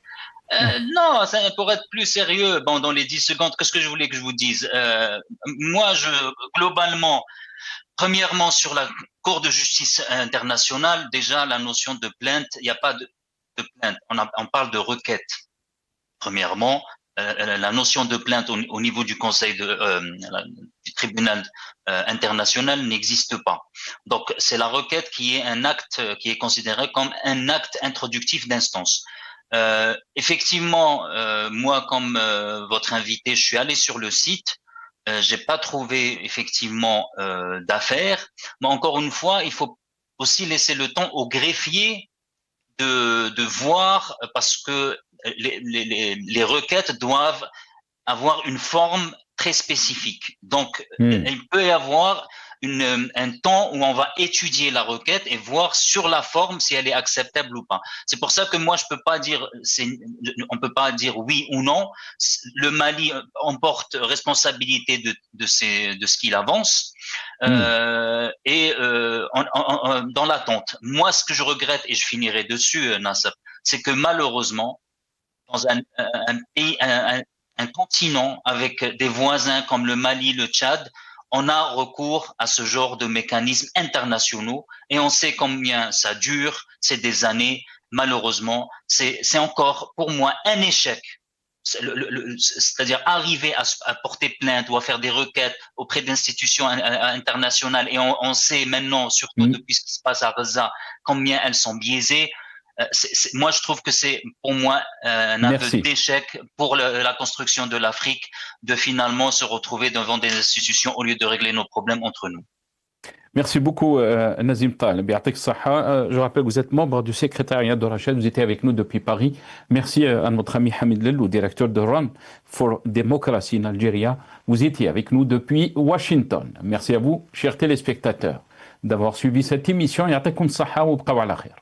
Non, pour être plus sérieux, bon, dans les 10 secondes, qu'est-ce que je voulais que je vous dise? Moi, globalement, premièrement, sur la Cour de justice internationale, déjà, la notion de plainte, il n'y a pas de plainte. On parle de requête. Premièrement, la notion de plainte au niveau du Conseil du tribunal international n'existe pas. Donc, c'est la requête qui est un acte qui est considéré comme un acte introductif d'instance. Effectivement, moi, comme votre invité, je suis allé sur le site. J'ai pas trouvé effectivement d'affaires. Mais encore une fois, il faut aussi laisser le temps au greffier de voir, parce que les requêtes doivent avoir une forme très spécifique. Donc, il peut y avoir un temps où on va étudier la requête et voir sur la forme si elle est acceptable ou pas. C'est pour ça que moi, je peux pas dire, on peut pas dire oui ou non. Le Mali emporte responsabilité de ce qu'il avance et dans l'attente. Moi, ce que je regrette, et je finirai dessus, Nassab, c'est que malheureusement, dans un pays, un continent avec des voisins comme le Mali, le Tchad, on a recours à ce genre de mécanismes internationaux et on sait combien ça dure, c'est des années. Malheureusement, c'est encore pour moi un échec. C'est-à-dire arriver à porter plainte ou à faire des requêtes auprès d'institutions internationales, et on sait maintenant, surtout depuis ce qui se passe à Gaza, combien elles sont biaisées. Moi, je trouve que c'est pour moi un aveu d'échec pour la construction de l'Afrique, de finalement se retrouver devant des institutions au lieu de régler nos problèmes entre nous. Merci beaucoup, Nazim Taleb. Je rappelle que vous êtes membre du secrétariat de Rachel, vous étiez avec nous depuis Paris. Merci à notre ami Hamid Lelou, directeur de Run for Democracy in Algeria. Vous étiez avec nous depuis Washington. Merci à vous, chers téléspectateurs, d'avoir suivi cette émission. Ya'takoum saha wa bqaw ala khair.